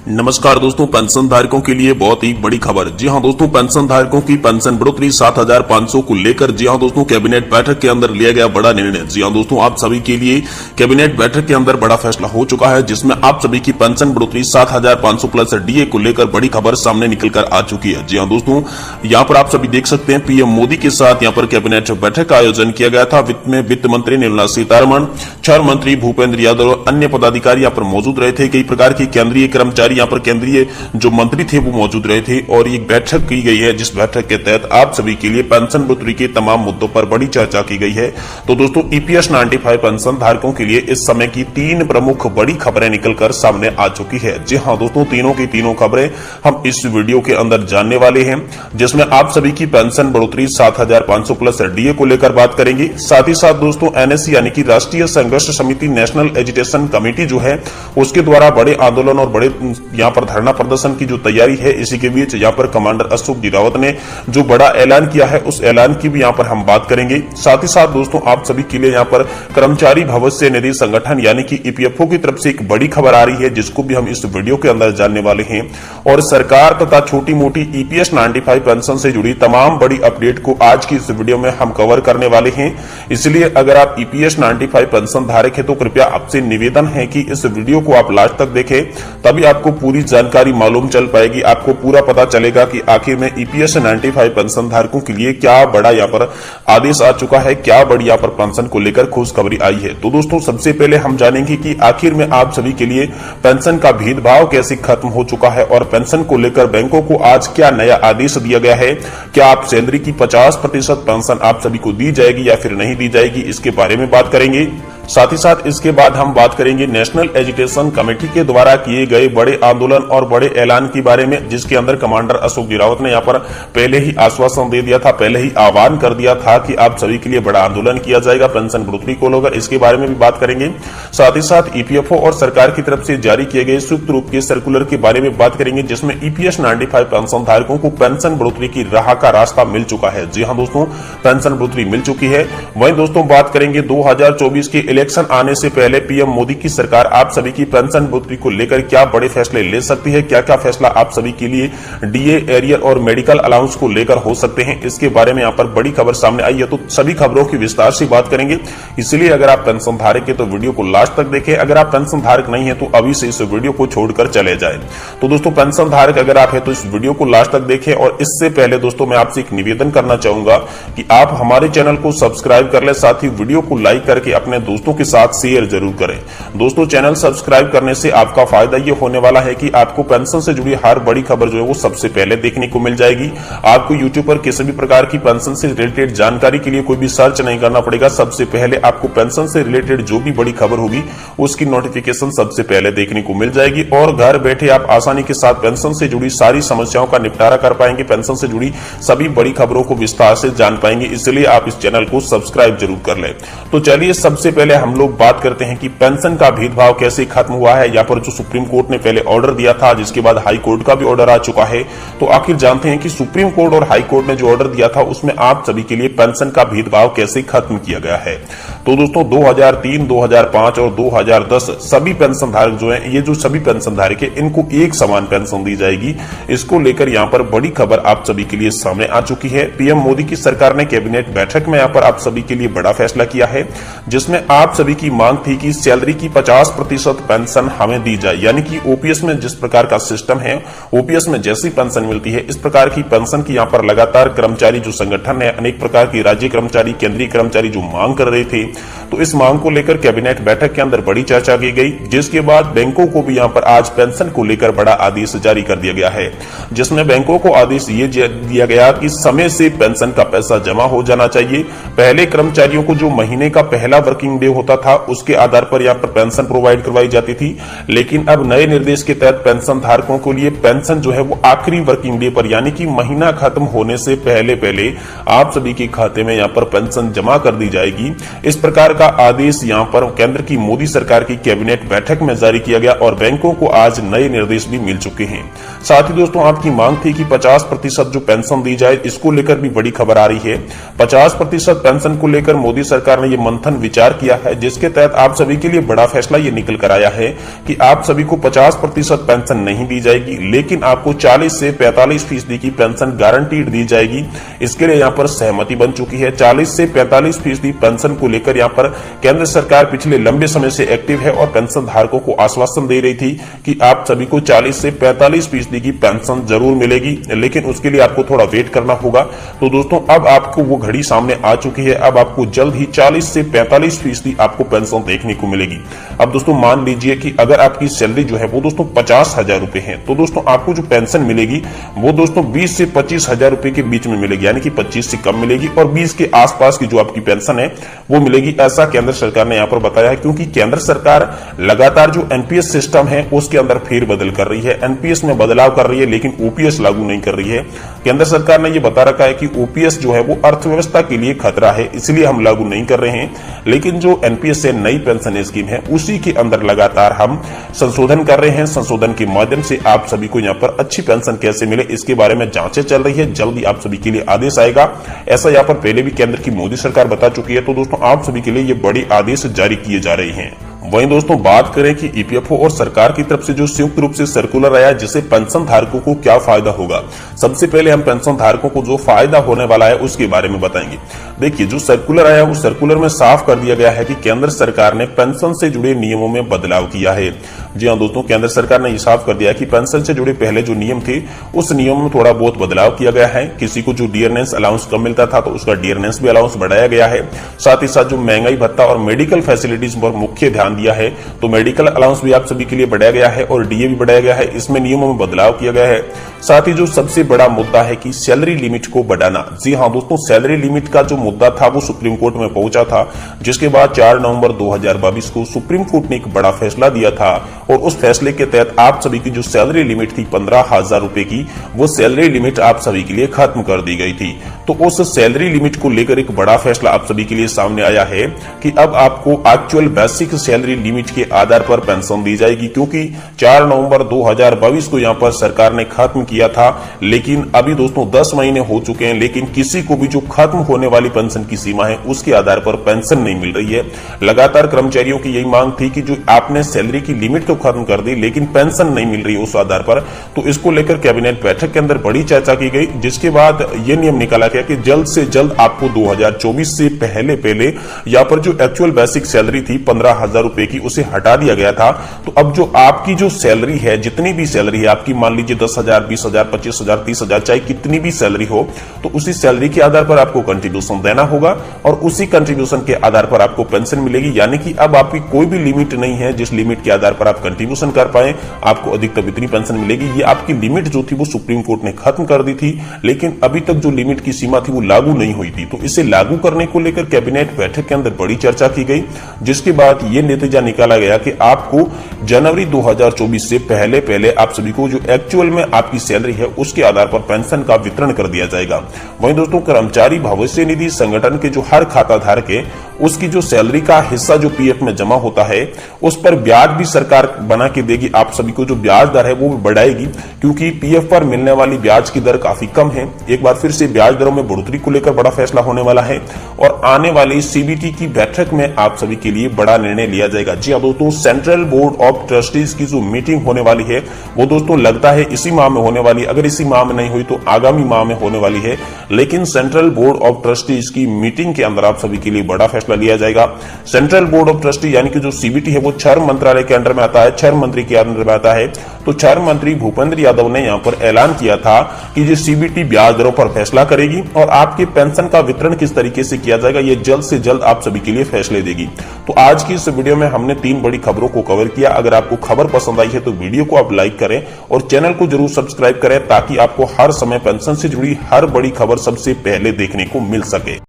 नमस्कार दोस्तों, पेंशन धारकों के लिए बहुत ही बड़ी खबर। जी हां दोस्तों, पेंशन धारकों की पेंशन बढ़ोतरी 7,500 को लेकर जी हां दोस्तों कैबिनेट बैठक के अंदर लिया गया बड़ा निर्णय। जी हां दोस्तों, आप सभी के लिए कैबिनेट बैठक के अंदर बड़ा फैसला हो चुका है, जिसमें आप सभी की पेंशन बढ़ोतरी 7,500 प्लस डीए को लेकर बड़ी खबर सामने निकल कर आ चुकी है। जी हाँ दोस्तों, यहाँ पर आप सभी देख सकते हैं पीएम मोदी के साथ यहाँ पर कैबिनेट बैठक का आयोजन किया गया था। वित्त मंत्री निर्मला सीतारमण, छह मंत्री भूपेंद्र यादव और अन्य पदाधिकारी यहाँ पर मौजूद रहे थे। कई प्रकार के केंद्रीय कर्मचारी यहाँ पर केंद्रीय जो मंत्री थे वो मौजूद रहे थे और एक बैठक की गई है, जिस बैठक के तहत आप सभी के लिए पेंशन बढ़ोतरी के तमाम मुद्दों पर बड़ी चर्चा की गई है। तो दोस्तों, ईपीएस 95 पेंशन धारकों के लिए इस समय की तीन प्रमुख बड़ी खबरें निकलकर सामने आ चुकी है। जी हाँ दोस्तों, तीनों की तीनों खबरें हम इस वीडियो के अंदर जानने वाले हैं, जिसमें आप सभी की पेंशन बढ़ोतरी 7,500 प्लस डीए को लेकर बात करेंगे। साथ ही साथ दोस्तों, एनएससी यानी कि राष्ट्रीय संघर्ष समिति नेशनल एजुकेशन कमेटी जो है उसके द्वारा बड़े आंदोलन और बड़े यहाँ पर धरना प्रदर्शन की जो तैयारी है, इसी के बीच यहाँ पर कमांडर अशोक जी रावत ने जो बड़ा ऐलान किया है उस ऐलान की भी यहाँ पर हम बात करेंगे। साथ ही साथ दोस्तों, आप सभी के लिए यहाँ पर कर्मचारी भविष्य निधि संगठन यानी कि ईपीएफओ की तरफ से एक बड़ी खबर आ रही है, जिसको भी हम इस वीडियो के अंदर जानने वाले हैं। और सरकार तथा छोटी मोटी ईपीएस 95 पेंशन से जुड़ी तमाम बड़ी अपडेट को आज की इस वीडियो में हम कवर करने वाले हैं। इसलिए अगर आप ईपीएस 95 पेंशन धारक है तो कृपया आपसे निवेदन है कि इस वीडियो को आप लास्ट तक देखें, तभी आपको पूरी जानकारी मालूम चल पाएगी। आपको पूरा पता चलेगा कि आखिर में ईपीएस 95 पेंशन धारकों के लिए क्या बड़ा यहाँ पर आदेश आ चुका है, क्या बड़ी यहाँ पर पेंशन को लेकर खुशखबरी आई है। तो दोस्तों, सबसे पहले हम जानेंगे कि आखिर में आप सभी के लिए पेंशन का भेदभाव कैसे खत्म हो चुका है और पेंशन को लेकर बैंकों को आज क्या नया आदेश दिया गया है। क्या आप सैलरी की 50% पेंशन आप सभी को दी जाएगी या फिर नहीं दी जाएगी, इसके बारे में बात करेंगे। साथ ही साथ इसके बाद हम बात करेंगे नेशनल एजुकेशन कमेटी के द्वारा किए गए बड़े आंदोलन और बड़े ऐलान के बारे में, जिसके अंदर कमांडर अशोक जी रावत ने यहाँ पर पहले ही आश्वासन दे दिया था, पहले ही आह्वान कर दिया था कि आप सभी के लिए बड़ा आंदोलन किया जाएगा पेंशन बढ़ोतरी को लेकर। इसके बारे में भी बात करेंगे। साथ ही साथ ईपीएफओ और सरकार की तरफ से जारी किए गए संयुक्त रूप के सर्कुलर के बारे में बात करेंगे, जिसमें ईपीएस 95 पेंशन धारकों को पेंशन बढ़ोतरी की राह का रास्ता मिल चुका है। जी हाँ दोस्तों, पेंशन बढ़ोतरी मिल चुकी है। वहीं दोस्तों, बात करेंगे 2024 के इलेक्शन आने से पहले पीएम मोदी की सरकार आप सभी की पेंशन बढ़ोतरी को लेकर क्या बड़े फैसले ले सकती है, क्या क्या फैसला आप सभी के लिए डीए, एरियर और मेडिकल अलाउंस को लेकर हो सकते हैं, इसके बारे में यहाँ पर बड़ी खबर सामने आई है। तो सभी खबरों की विस्तार से बात करेंगे। इसलिए अगर आप पेंशन धारक है तो वीडियो को लास्ट तक देखें। अगर आप पेंशन धारक नहीं है तो अभी से इस वीडियो को छोड़कर चले जाए। तो दोस्तों, पेंशन धारक अगर आप है तो इस वीडियो को लास्ट तक देखें। और इससे पहले दोस्तों, मैं आपसे एक निवेदन करना चाहूंगा कि आप हमारे चैनल को सब्सक्राइब कर ले, साथ ही वीडियो को लाइक करके अपने दोस्तों के साथ शेयर जरूर करें। दोस्तों, चैनल सब्सक्राइब करने से आपका फायदा ये होने वाला है कि आपको पेंशन से जुड़ी हर बड़ी खबर जो है वो सबसे पहले देखने को मिल जाएगी। आपको यूट्यूब पर किसी भी प्रकार की पेंशन से रिलेटेड जानकारी के लिए कोई भी सर्च नहीं करना पड़ेगा। सबसे पहले आपको पेंशन से रिलेटेड जो भी बड़ी खबर होगी उसकी नोटिफिकेशन सबसे पहले देखने को मिल जाएगी और घर बैठे आप आसानी के साथ पेंशन से जुड़ी सारी समस्याओं का निपटारा कर पाएंगे, पेंशन से जुड़ी सभी बड़ी खबरों को विस्तार से जान पाएंगे। इसलिए आप इस चैनल को सब्सक्राइब जरूर कर लें। तो चलिए, सबसे पहले हम लोग बात करते हैं कि पेंशन का भेदभाव कैसे खत्म हुआ है। यहाँ पर जो सुप्रीम कोर्ट ने पहले ऑर्डर दिया था, जिसके बाद हाई कोर्ट का भी ऑर्डर आ चुका है। तो आखिर जानते हैं कि सुप्रीम कोर्ट और हाई कोर्ट ने जो ऑर्डर दिया था उसमें आप सभी के लिए पेंशन का भेदभाव कैसे खत्म किया गया है। तो दोस्तों, 2003, 2005 और 2010 सभी पेंशन धारक जो है, ये जो सभी पेंशन धारक है, इनको एक समान पेंशन दी जाएगी। इसको लेकर यहाँ पर बड़ी खबर आप सभी के लिए सामने आ चुकी है। पीएम मोदी की सरकार ने कैबिनेट बैठक में यहाँ पर आप सभी के लिए बड़ा फैसला किया है, जिसमें आप सभी की मांग थी कि सैलरी की 50% पेंशन हमें दी जाए। यानी कि ओपीएस में जिस प्रकार का सिस्टम है, ओपीएस में जैसी पेंशन मिलती है, इस प्रकार की पेंशन की यहाँ पर लगातार कर्मचारी जो संगठन है, अनेक प्रकार की राज्य कर्मचारी, केंद्रीय कर्मचारी जो मांग कर रहे थे। तो इस मांग को लेकर कैबिनेट बैठक के अंदर बड़ी चर्चा की गई, जिसके बाद बैंकों को भी यहाँ पर आज पेंशन को लेकर बड़ा आदेश जारी कर दिया गया है, जिसमें बैंकों को आदेश ये दिया गया कि समय से पेंशन का पैसा जमा हो जाना चाहिए। पहले कर्मचारियों को जो महीने का पहला वर्किंग डे होता था उसके आधार पर यहाँ पर पेंशन प्रोवाइड करवाई जाती थी, लेकिन अब नए निर्देश के तहत पेंशन धारकों के लिए पेंशन जो है वो आखिरी वर्किंग डे पर, यानी कि महीना खत्म होने से पहले पहले आप सभी के खाते में यहाँ पर पेंशन जमा कर दी जाएगी। इस प्रकार का आदेश यहाँ पर केंद्र की मोदी सरकार की कैबिनेट बैठक में जारी किया गया और बैंकों को आज नए निर्देश भी मिल चुके हैं। साथ ही दोस्तों आपकी मांग थी कि 50% जो पेंशन दी जाए, इसको लेकर भी बड़ी खबर आ रही है। 50% पेंशन को लेकर मोदी सरकार ने ये मंथन विचार किया है, जिसके तहत आप सभी के लिए बड़ा फैसला ये निकल कर आया है कि आप सभी को 50% पेंशन नहीं दी जाएगी, लेकिन आपको 40 से 45% की पेंशन गारंटीड दी जाएगी। इसके लिए यहाँ पर सहमति बन चुकी है। 40 से 45% पेंशन को लेकर यहाँ पर केंद्र सरकार पिछले लंबे समय से एक्टिव है और पेंशन धारकों को आश्वासन दे रही थी कि आप सभी को 40 से 45% की पेंशन जरूर मिलेगी, लेकिन उसके लिए आपको थोड़ा वेट करना होगा। तो दोस्तों अब आपको वो घड़ी सामने आ चुकी है। अब आपको जल्द ही 40 से 45% आपको पेंशन देखने को मिलेगी। अब दोस्तों मान लीजिए कि अगर आपकी सैलरी जो है वो दोस्तों 50,000 रुपए है, तो दोस्तों आपको जो पेंशन मिलेगी वो दोस्तों 20 से 25,000 रुपए के बीच में मिलेगी, यानी कि 25 से कम मिलेगी और 20 के आसपास की जो आपकी पेंशन है वो मिलेगी, ऐसा केंद्र सरकार ने यहाँ पर बताया है। क्योंकि केंद्र सरकार लगातार जो एनपीएस सिस्टम है उसके अंदर फेरबदल कर रही है, एनपीएस में बदलाव कर रही है, लेकिन ओपीएस लागू नहीं कर रही है। केंद्र सरकार ने ये बता रखा है कि ओपीएस जो है वो अर्थव्यवस्था के लिए खतरा है, इसलिए हम लागू नहीं कर रहे हैं, लेकिन जो एनपीएस से नई पेंशन स्कीम है उसी के अंदर लगातार हम संशोधन कर रहे हैं। संशोधन के माध्यम से आप सभी को यहाँ पर अच्छी पेंशन कैसे मिले, इसके बारे में जांचें चल रही है। जल्दी आप सभी के लिए आदेश आएगा, ऐसा यहाँ पर पहले भी केंद्र की मोदी सरकार बता चुकी है। तो दोस्तों आप सभी के लिए ये बड़ी आदेश जारी किए जा रहे हैं। वहीं दोस्तों बात करें कि ईपीएफओ और सरकार की तरफ से जो संयुक्त रूप से सर्कुलर आया, जिससे पेंशन धारकों को क्या फायदा होगा। सबसे पहले हम पेंशन धारकों को जो फायदा होने वाला है उसके बारे में बताएंगे। देखिए जो सर्कुलर आया उस सर्कुलर में साफ कर दिया गया है कि केंद्र सरकार ने पेंशन से जुड़े नियमों में बदलाव किया है। जी हाँ दोस्तों, केंद्र सरकार ने ये साफ कर दिया कि पेंशन से जुड़े पहले जो नियम थे उस नियम में थोड़ा बहुत बदलाव किया गया है। किसी को जो डियरनेस अलाउंस कम मिलता था तो उसका डियरनेस भी अलाउंस बढ़ाया गया है। साथ ही साथ जो महंगाई भत्ता और मेडिकल फैसिलिटीज पर मुख्य ध्यान दिया है, तो मेडिकल अलाउंस भी आप सभी के लिए बढ़ाया गया है और डीए भी बढ़ाया गया है। इसमें नियमों में बदलाव किया गया है। साथ ही जो सबसे बड़ा मुद्दा है कि सैलरी लिमिट को बढ़ाना। जी हाँ दोस्तों, सैलरी लिमिट का जो मुद्दा था वो सुप्रीम कोर्ट में पहुंचा था, जिसके बाद 4 नवंबर 2022 को सुप्रीम कोर्ट ने एक बड़ा फैसला दिया था और उस फैसले के तहत आप सभी की जो सैलरी लिमिट थी 15,000 रुपए की, वो सैलरी लिमिट आप सभी के लिए खत्म कर दी गई थी। तो उस सैलरी लिमिट को लेकर एक बड़ा फैसला आप सभी के लिए सामने आया है कि अब आपको एक्चुअल बेसिक सैलरी लिमिट के आधार पर पेंशन दी जाएगी। क्योंकि 4 नवंबर 2022 को यहां पर सरकार ने खत्म किया था, लेकिन अभी दोस्तों 10 महीने हो चुके हैं, लेकिन किसी को भी जो खत्म होने वाली पेंशन की सीमा है उसके आधार पर पेंशन नहीं मिल रही है। लगातार कर्मचारियों की यही मांग थी कि जो आपने सैलरी की लिमिट तो खत्म कर दी, लेकिन पेंशन नहीं मिल रही उस आधार पर। तो इसको लेकर कैबिनेट बैठक के अंदर बड़ी चर्चा की गई, जिसके बाद यह नियम निकाला गया कि जल्द से जल्द आपको 2024 से पहले यहाँ पर जो एक्चुअल बेसिक सैलरी थी 15,000 रुपए की, उसे हटा दिया गया था। तो अब जो आपकी जो सैलरी है, जितनी भी सैलरी है आपकी, मान लीजिए 10,000, 20,000, 25,000, 30,000, चाहे कितनी भी सैलरी हो, तो उसी सैलरी के आधार पर आपको कंट्रीब्यूशन देना होगा और उसी कंट्रीब्यूशन के आधार पर आपको पेंशन मिलेगी। यानी कि अब आपकी कोई भी लिमिट नहीं है जिस लिमिट के आधार पर आप कंट्रीब्यूशन कर पाए, आपको अधिकतम इतनी पेंशन मिलेगी। ये आपकी लिमिट जो थी वो सुप्रीम कोर्ट ने खत्म कर दी थी, लेकिन अभी तक जो लिमिट की सीमा थी वो लागू नहीं हुई थी। तो इसे लागू करने को लेकर कैबिनेट बैठक के अंदर बड़ी चर्चा की गई, जिसके बाद ये नतीजा निकाला गया कि आपको जनवरी 2024 से पहले आप सभी को जो एक्चुअल में आपकी सैलरी है उसके आधार पर पेंशन का वितरण कर दिया जाएगा। वहीं दोस्तों कर्मचारी भविष्य निधि संगठन के जो हर खाता धारक है उसकी जो सैलरी का हिस्सा जो पीएफ में जमा होता है उस पर ब्याज भी सरकार बना के देगी। आप सभी को जो ब्याज दर है वो भी बढ़ाएगी, क्योंकि पीएफ पर मिलने वाली ब्याज की दर काफी कम है। एक बार फिर से ब्याज दरों में बढ़ोतरी को लेकर बड़ा फैसला होने वाला है और आने वाली सीबीटी की बैठक में आप सभी के लिए बड़ा निर्णय लिया जाएगा। जी हाँ दोस्तों, सेंट्रल बोर्ड ऑफ ट्रस्टीज की जो मीटिंग होने वाली है वो दोस्तों लगता है इसी माह में होने वाली, अगर इसी माह में नहीं हुई तो आगामी माह में होने वाली है। लेकिन सेंट्रल बोर्ड ऑफ ट्रस्टीज की मीटिंग के अंदर आप सभी के लिए बड़ा फैसला लिया जाएगा। सेंट्रल बोर्ड ऑफ ट्रस्टी यानी कि जो सीबीटी है वो 6 मंत्रालय के अंडर में आता है, 6 मंत्री के अंडर में आता है। तो 6 मंत्री भूपेंद्र यादव ने यहां पर ऐलान किया था कि ये सीबीटी ब्याज दरों पर फैसला करेगी और आपके पेंशन का वितरण किस तरीके से किया जाएगा ये जल्द से जल्द आप सभी के लिए फैसले देगी। तो आज की इस वीडियो में हमने 3 बड़ी खबरों को कवर किया। अगर आपको खबर पसंद आई है तो वीडियो को आप लाइक करें और चैनल को जरूर सब्सक्राइब करें, ताकि आपको हर समय पेंशन से जुड़ी हर बड़ी खबर सबसे पहले देखने को मिल सके।